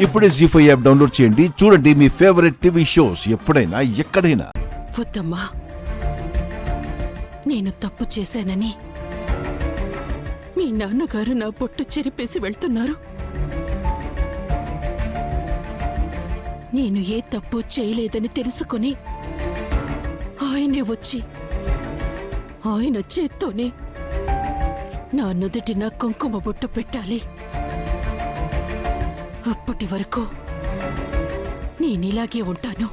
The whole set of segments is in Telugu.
ఇప్పుడే జీ5 యాప్ డౌన్లోడ్ చేయండి. చూడండి మీ ఫేవరెట్ టీవీ షోస్ ఎప్పుడైనా ఎక్కడైనా. వద్దమ్మా, నేను తప్పు చేశానని మీ నాన్నగారు నా బొట్టు చెరిపేసి వెళ్తున్నారు. నేను ఏ తప్పు చేయలేదని తెలుసుకుని ఆయనే వచ్చి ఆయన చేత్తోనే నా నుదుటిన కుంకుమ బొట్టు పెట్టాలి. అప్పటి వరకు నేనిలాగే ఉంటాను.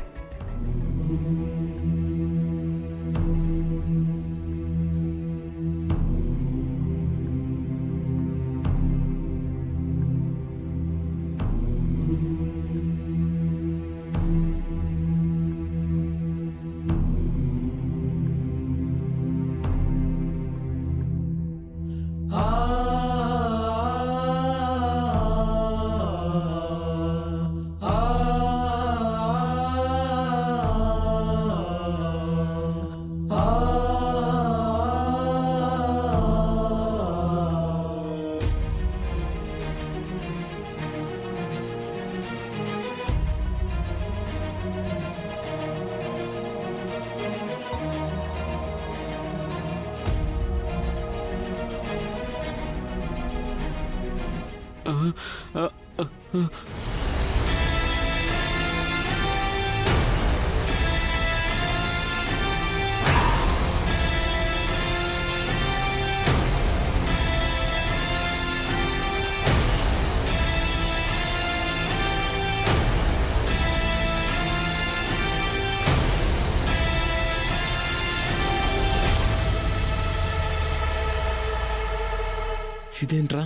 ఇదేంట్రా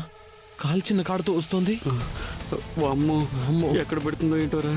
కాల్చిన కాడుతో వస్తుంది? అమ్మో ఎక్కడ పెడుతుందో ఏంటోరా.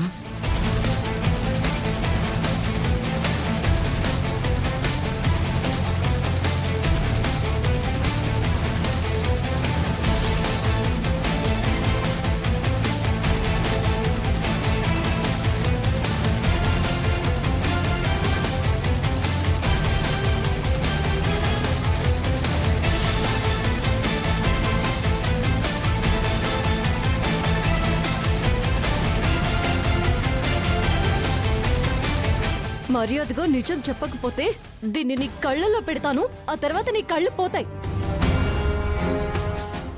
మర్యాదగా నిజం చెప్పకపోతే దీన్ని నీ కళ్ళలో పెడతాను. ఆ తర్వాత నీ కళ్ళు పోతాయి.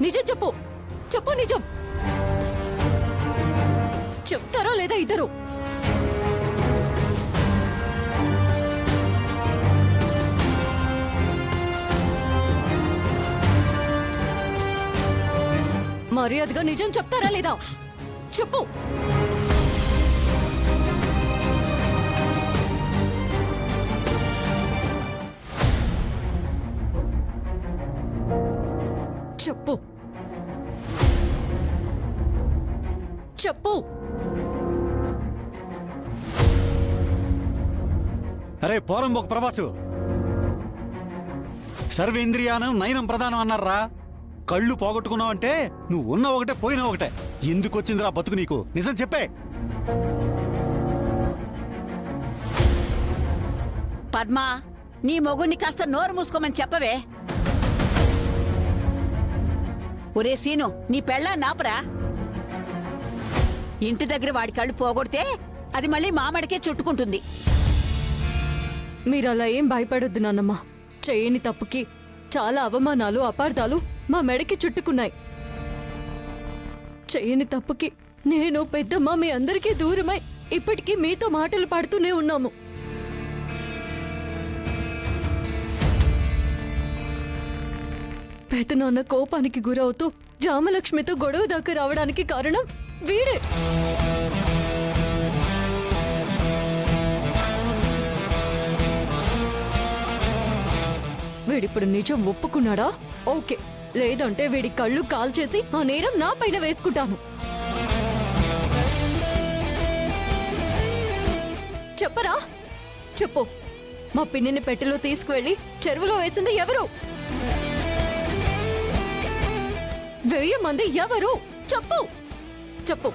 నిజం చెప్పు, చెప్పు నిజం. చెప్తారా లేదా ఇద్దరు? మర్యాదగా నిజం చెప్తారా లేదా? చెప్పు. చెప్పు, చెప్పు. అరే పోరంబోక ప్రభాసు, సర్వేంద్రియానం నయనం ప్రధానం అన్నారా. కళ్ళు పోగొట్టుకున్నావంటే నువ్వు ఉన్న ఒకటే పోయినా ఒకటే. ఎందుకు వచ్చిందిరా బతుకు నీకు? నిజం చెప్పే. పద్మా, నీ మొగుణ్ణి కాస్త నోరు మూసుకోమని చెప్పవే. ఒరే సీను, నీ పెళ్ళా నాపురా. ఇంటి దగ్గర వాడి కళ్ళు పోగొడితే అది మళ్ళీ మామడికే చుట్టుకుంటుంది. మీరలా ఏం భయపడొద్దు నాన్నమ్మ. చేయని తప్పుకి చాలా అవమానాలు, అపార్థాలు మా మెడకి చుట్టుకున్నాయి. చేయని తప్పుకి నేను, పెద్దమ్మ మీ అందరికీ దూరమై ఇప్పటికీ మీతో మాటలు పడుతూనే ఉన్నాము. పెద్దనాన్న కోపానికి గురవుతూ రామలక్ష్మితో గొడవ దాకా రావడానికి కారణం వీడే. వీడిప్పుడు నిజం ఒప్పుకున్నాడా? ఓకే, లేదంటే వీడి కళ్ళు కాల్చేసి ఆ నేరం నా పైన వేసుకుంటాను. చెప్పరా? చెప్పు. మా పిన్నిని పెట్టెలో తీసుకువెళ్ళి చెరువులో వేసింది ఎవరు? 1000 మంది ఎవరు? చెప్పు, చెప్పు.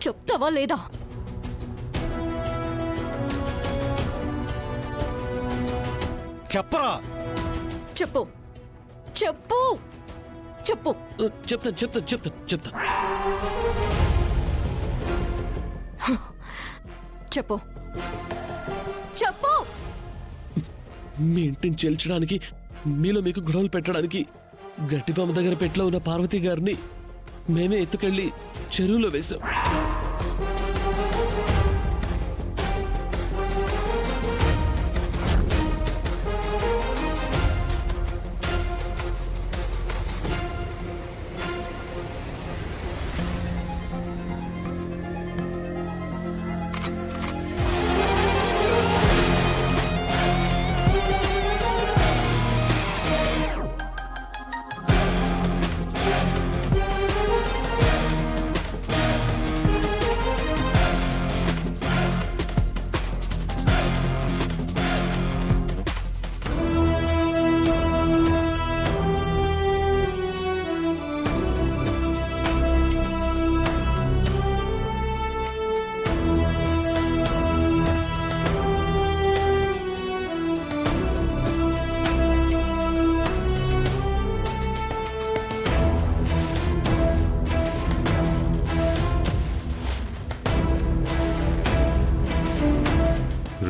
చెప్తావా లేదా? చెప్పరా. చెప్పు చెప్పు చెప్పు. చెప్తాను చెప్తాను చెప్తాను చెప్తాను. చెప్పు చెప్పు. మీ ఇంటిని చేల్చడానికి, మీలో మీకు గొడవలు పెట్టడానికి గట్టిపామ దగ్గర పెట్లో ఉన్న పార్వతి గారిని మేమే ఎత్తుకెళ్ళి చెరువులో వేశాం.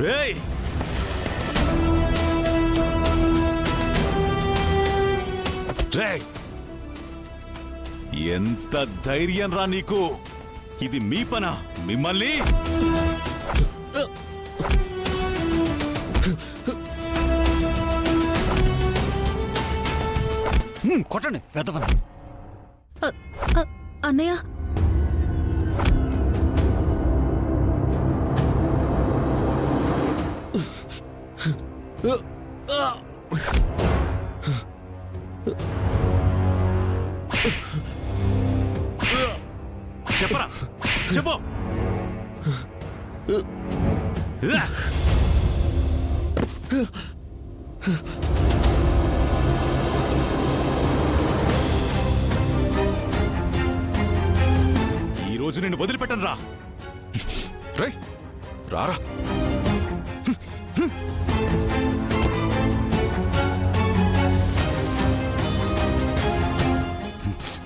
రేయ్, రేయ్, ఎంత ధైర్యం రా నీకు? ఇది మీ పనా? మిమ్మల్ని కొట్టండి పెద్దవని. అన్నయ్య చెప్పరా, చెప్పు. ఈ రోజు నిన్ను వదిలిపెట్టను రా. రేయ్, రారా.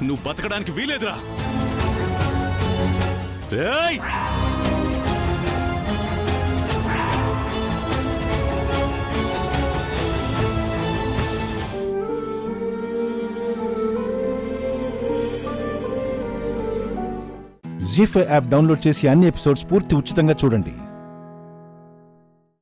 నువ్వు బతకడానికి వీలేదురా. రేయ్, జీ5 యాప్ డౌన్లోడ్ చేసి అన్ని ఎపిసోడ్స్ పూర్తి ఉచితంగా చూడండి.